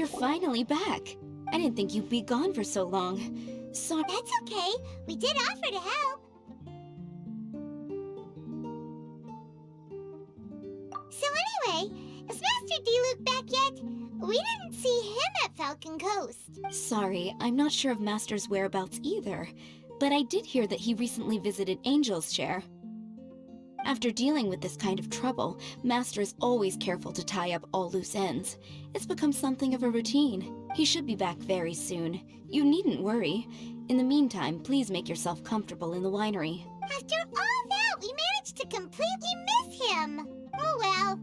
You're finally back. I didn't think you'd be gone for so long. Sorry. That's okay. We did offer to help. So anyway, is Master Diluc back yet? We didn't see him at Falcon Coast. Sorry, I'm not sure of Master's whereabouts either. But I did hear that he recently visited Angel's Share. After dealing with this kind of trouble, Master is always careful to tie up all loose ends. It's become something of a routine. He should be back very soon. You needn't worry. In the meantime, please make yourself comfortable in the winery. After all that, we managed to completely miss him. Oh well.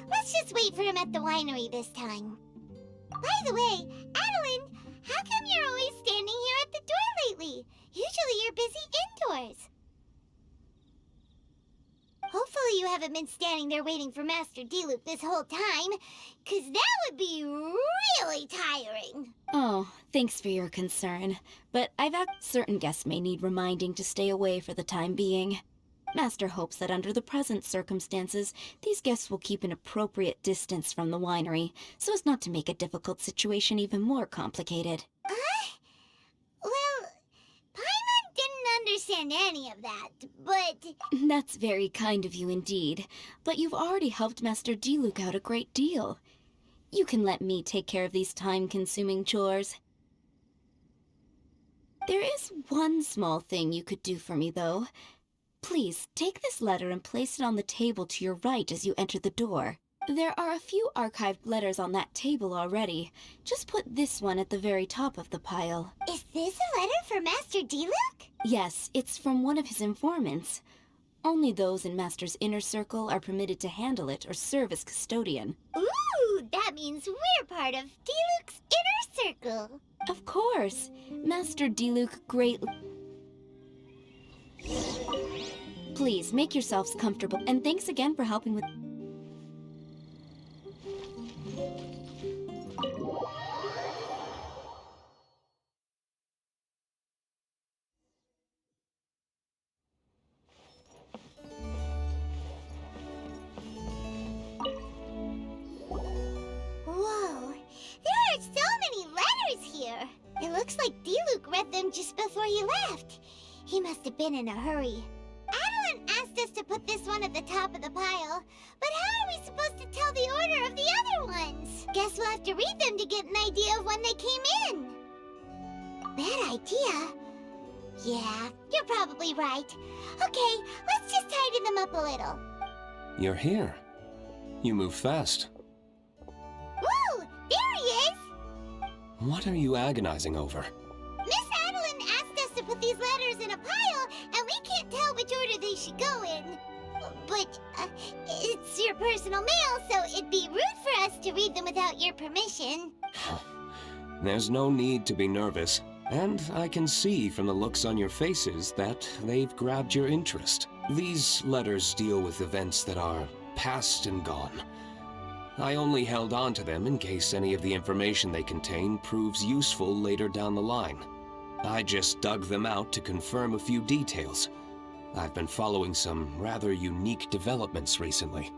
Let's just wait for him at the winery this time. By the way, Adeline, how come you're always standing here at the door lately? Usually you're busy indoors. Hopefully you haven't been standing there waiting for Master Diluc this whole time, 'cause that would be really tiring. Oh, thanks for your concern. But certain guests may need reminding to stay away for the time being. Master hopes that under the present circumstances, these guests will keep an appropriate distance from the winery, so as not to make a difficult situation even more complicated. Well, Paimon didn't understand any of that, but... That's very kind of you indeed, but you've already helped Master Diluc out a great deal. You can let me take care of these time-consuming chores. There is one small thing you could do for me, though. Please, take this letter and place it on the table to your right as you enter the door. There are a few archived letters on that table already. Just put this one at the very top of the pile. Is this a letter for Master Diluc? Yes, it's from one of his informants. Only those in Master's inner circle are permitted to handle it or serve as custodian. Ooh, that means we're part of Diluc's inner circle. Of course. Master Diluc greatly... Please, make yourselves comfortable, and thanks again for helping with... Whoa, there are so many letters here. It looks like Diluc read them just before he left. He must have been in a hurry. Adeline asked us to put this one at the top of the pile, but how are we supposed to tell the order of the other ones? Guess we'll have to read them to get an idea of when they came in. Bad idea. Yeah, you're probably right. Okay, let's just tidy them up a little. You're here. You move fast. Woo! There he is! What are you agonizing over? Miss Adeline asked us to put these letters in a pile, and we can't tell which order they should go in. But, it's your personal mail, so it'd be rude for us to read them without your permission. There's no need to be nervous, and I can see from the looks on your faces that they've grabbed your interest. These letters deal with events that are past and gone. I only held on to them in case any of the information they contain proves useful later down the line. I just dug them out to confirm a few details. I've been following some rather unique developments recently.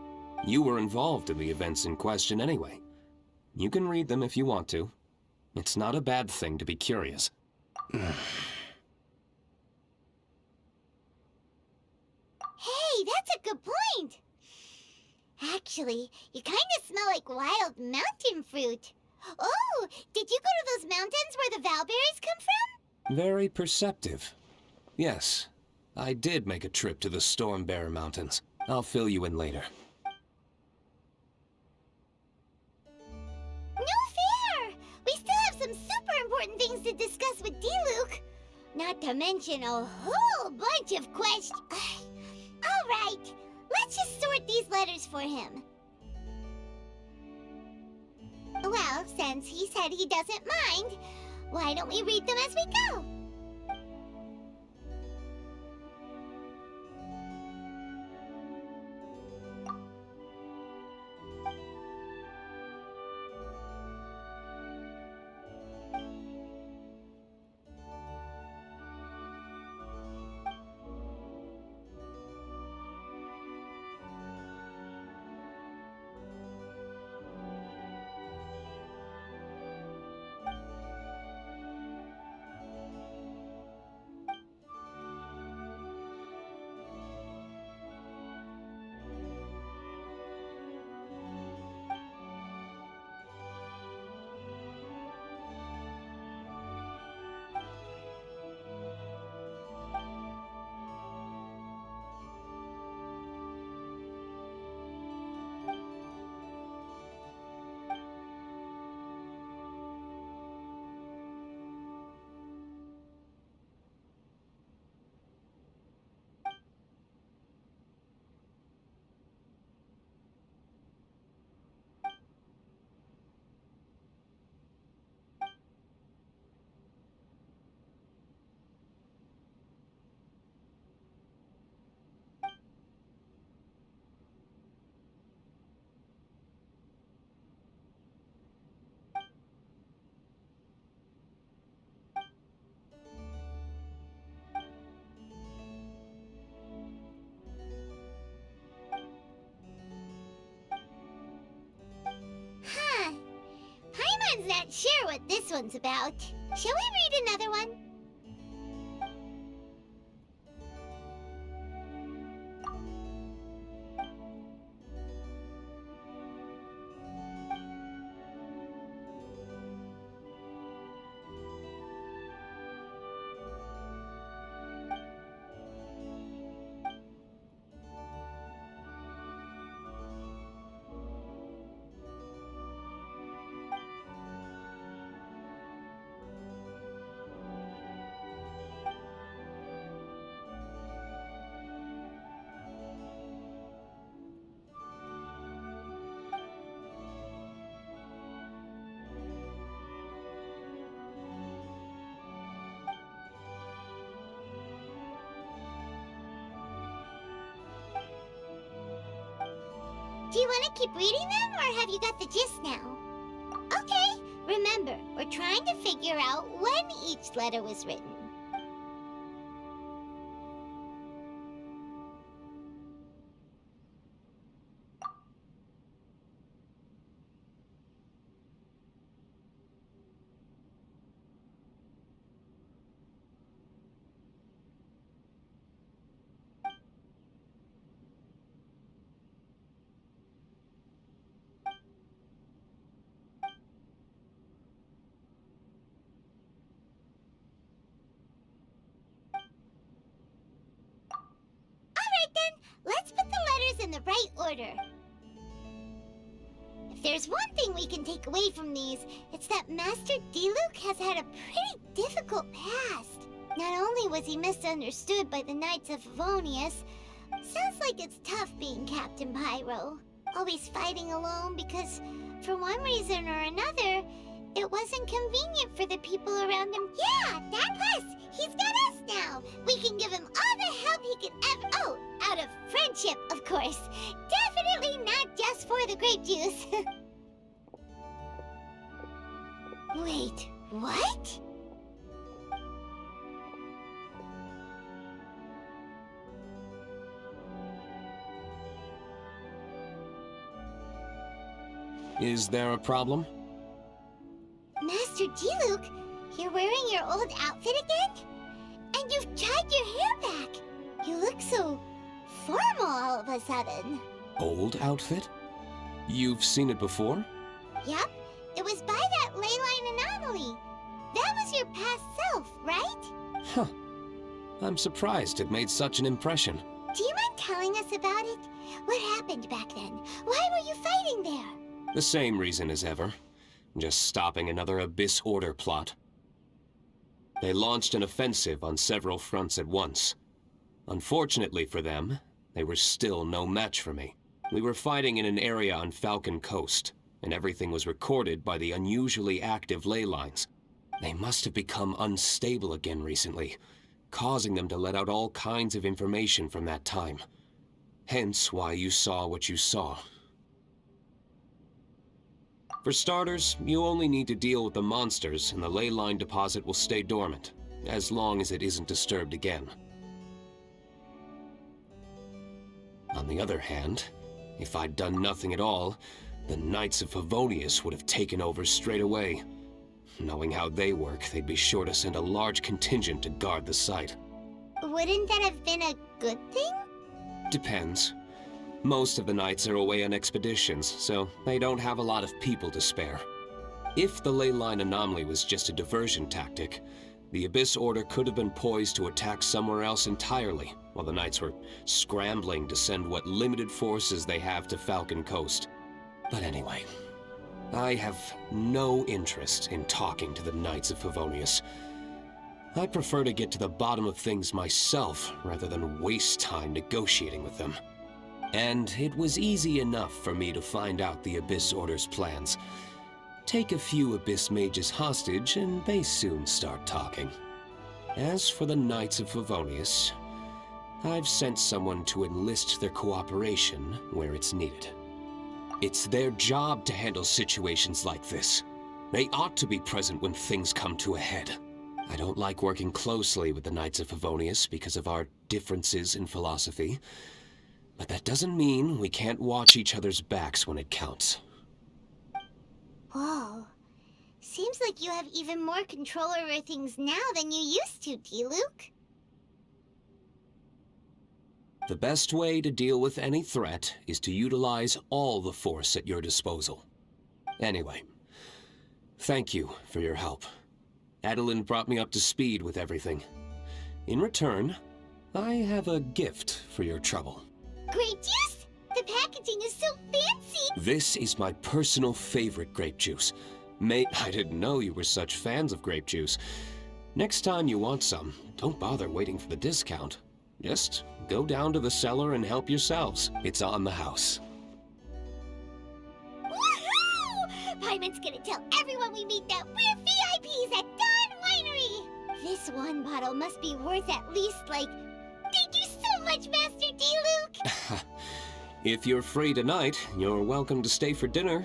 You were involved in the events in question anyway. You can read them if you want to. It's not a bad thing to be curious. Hey, that's a good point! Actually, you kind of smell like wild mountain fruit. Oh, did you go to those mountains where the Valberries come from? Very perceptive. Yes, I did make a trip to the Stormbearer Mountains. I'll fill you in later. No fair! We still have some super important things to discuss with Diluc. Not to mention a whole bunch of questions. All right, let's just sort these letters for him. Well, since he said he doesn't mind, why don't we read them as we go? not sure what this one's about. Shall we read another one? Do you want to keep reading them, or have you got the gist now? Okay, remember, we're trying to figure out when each letter was written. Let's put the letters in the right order. If there's one thing we can take away from these, it's that Master Diluc has had a pretty difficult past. Not only was he misunderstood by the Knights of Favonius, sounds like it's tough being Captain Pyro. Always fighting alone because, for one reason or another, it wasn't convenient for the people around him. Yeah, that plus, he's got us now. We can give him all the help he could ever... Oh, out of friendship, of course. Definitely not just for the grape juice. Wait, what? Is there a problem? Master Diluc, you're wearing your old outfit again? And you've tied your hair back. You look so formal all of a sudden. Old outfit? You've seen it before? Yep, it was by that ley line anomaly. That was your past self, right? Huh. I'm surprised it made such an impression. Do you mind telling us about it? What happened back then? Why were you fighting there? The same reason as ever. Just stopping another Abyss Order plot. They launched an offensive on several fronts at once. Unfortunately for them, they were still no match for me. We were fighting in an area on Falcon Coast, and everything was recorded by the unusually active ley lines. They must have become unstable again recently, causing them to let out all kinds of information from that time. Hence why you saw what you saw. For starters, you only need to deal with the monsters and the ley line deposit will stay dormant, as long as it isn't disturbed again. On the other hand, if I'd done nothing at all, the Knights of Favonius would have taken over straight away. Knowing how they work, they'd be sure to send a large contingent to guard the site. Wouldn't that have been a good thing? Depends. Most of the Knights are away on expeditions, so they don't have a lot of people to spare. If the ley line anomaly was just a diversion tactic, the Abyss Order could have been poised to attack somewhere else entirely, while the Knights were scrambling to send what limited forces they have to Falcon Coast. But anyway, I have no interest in talking to the Knights of Favonius. I prefer to get to the bottom of things myself, rather than waste time negotiating with them. And it was easy enough for me to find out the Abyss Order's plans. Take a few Abyss Mages hostage, and they soon start talking. As for the Knights of Favonius, I've sent someone to enlist their cooperation where it's needed. It's their job to handle situations like this. They ought to be present when things come to a head. I don't like working closely with the Knights of Favonius because of our differences in philosophy, but that doesn't mean we can't watch each other's backs when it counts. Whoa. Seems like you have even more control over things now than you used to, D-Luke. The best way to deal with any threat is to utilize all the force at your disposal. Anyway, thank you for your help. Adeline brought me up to speed with everything. In return, I have a gift for your trouble. Grape juice? The packaging is so fancy! This is my personal favorite grape juice. I didn't know you were such fans of grape juice. Next time you want some, don't bother waiting for the discount. Just go down to the cellar and help yourselves. It's on the house. Woohoo! Paimon's gonna tell everyone we meet that we're VIPs at Dawn Winery! This one bottle must be worth at least, like... Thank you so much, Master D-Luke! If you're free tonight, you're welcome to stay for dinner.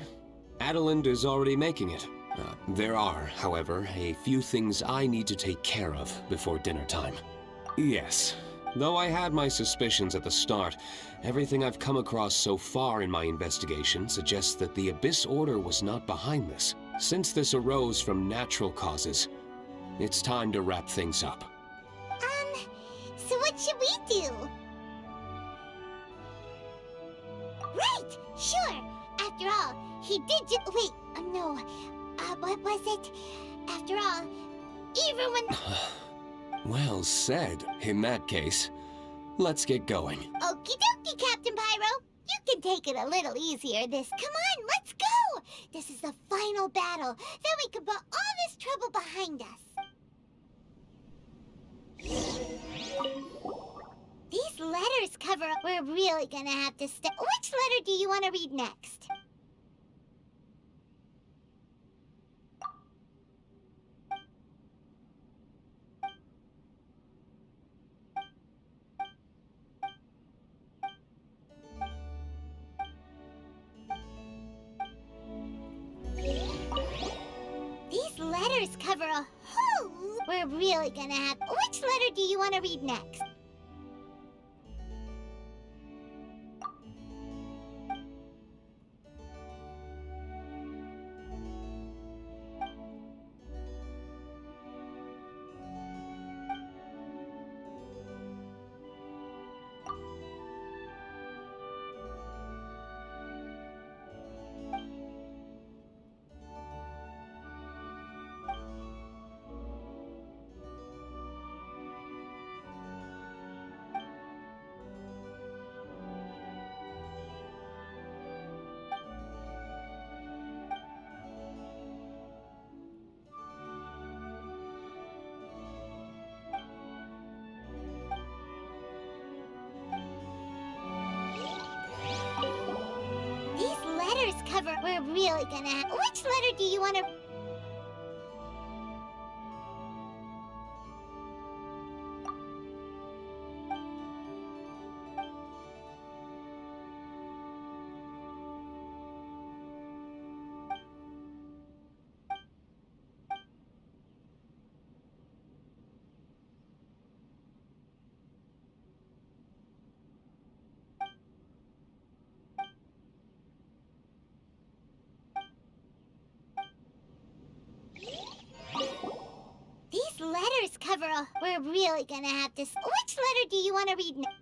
Adeline is already making it. There are, however, a few things I need to take care of before dinner time. Yes. Though I had my suspicions at the start, everything I've come across so far in my investigation suggests that the Abyss Order was not behind this. Since this arose from natural causes, it's time to wrap things up. So what should we do? Right! Sure! After all, he did wait, no. What was it? After all, even when... Well said. In that case, let's get going. Okie dokie, Captain Pyro. You can take it a little easier Come on, let's go! This is the final battle. Then we can put all this trouble behind us. These letters cover up. We're really gonna have to Which letter do you want to read next? These letters cover a whole... We're really gonna have... Which letter do you want to read next? Cover. We're really gonna have... Which letter do you want to... These letters cover a... We're really gonna have to... Which letter do you want to read next?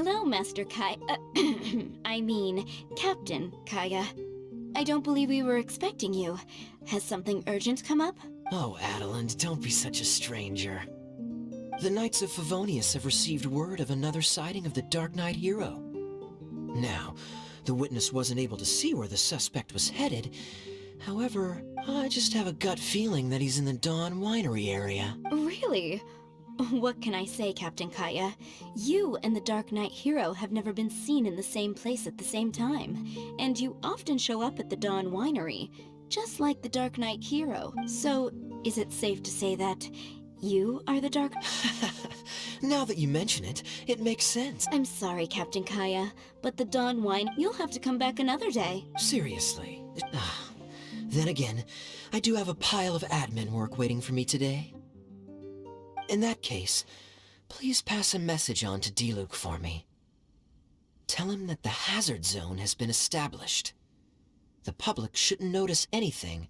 Hello, Master Kai. I mean, Captain Kaya. I don't believe we were expecting you. Has something urgent come up? Oh, Adeline, don't be such a stranger. The Knights of Favonius have received word of another sighting of the Dark Knight hero. Now, the witness wasn't able to see where the suspect was headed. However, I just have a gut feeling that he's in the Dawn Winery area. Really? What can I say, Captain Kaya? You and the Dark Knight hero have never been seen in the same place at the same time, and you often show up at the Dawn Winery, just like the Dark Knight hero. So, is it safe to say that you are the Dark... Now that you mention it, it makes sense. I'm sorry, Captain Kaya, but the Dawn Wine, you'll have to come back another day. Seriously. Then again, I do have a pile of admin work waiting for me today. In that case, please pass a message on to Diluc for me. Tell him that the hazard zone has been established. The public shouldn't notice anything,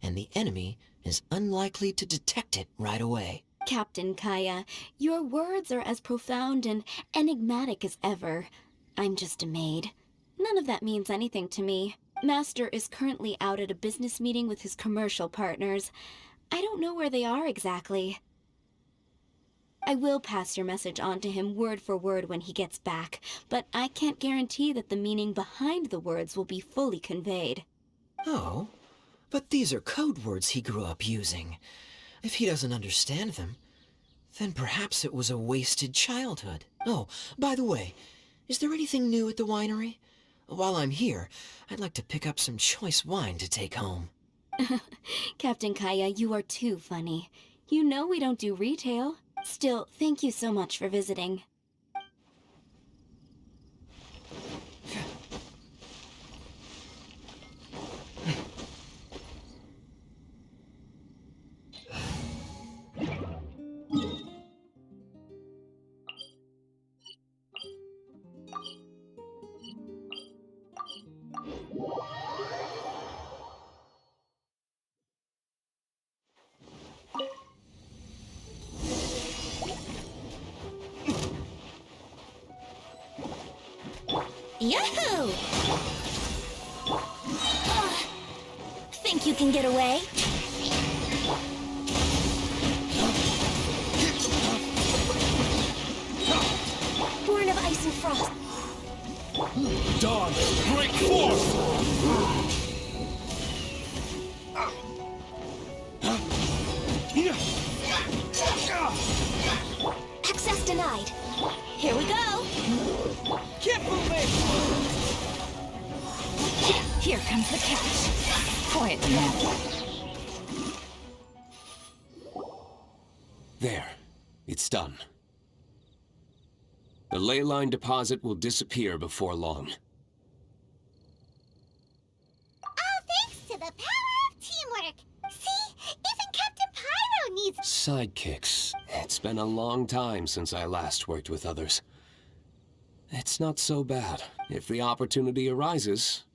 and the enemy is unlikely to detect it right away. Captain Kaya, your words are as profound and enigmatic as ever. I'm just a maid. None of that means anything to me. Master is currently out at a business meeting with his commercial partners. I don't know where they are exactly. I will pass your message on to him word for word when he gets back, but I can't guarantee that the meaning behind the words will be fully conveyed. Oh, but these are code words he grew up using. If he doesn't understand them, then perhaps it was a wasted childhood. Oh, by the way, is there anything new at the winery? While I'm here, I'd like to pick up some choice wine to take home. Captain Kaya, you are too funny. You know we don't do retail. Still, thank you so much for visiting. Yahoo! Think you can get away? Born of ice and frost. Dawn, break forth! Access denied. Here we go. Keep moving! Here comes the catch. Quiet now. There. It's done. The ley line deposit will disappear before long. All thanks to the power of teamwork. See? Even Captain Pyro needs... Sidekicks. It's been a long time since I last worked with others. It's not so bad. If the opportunity arises,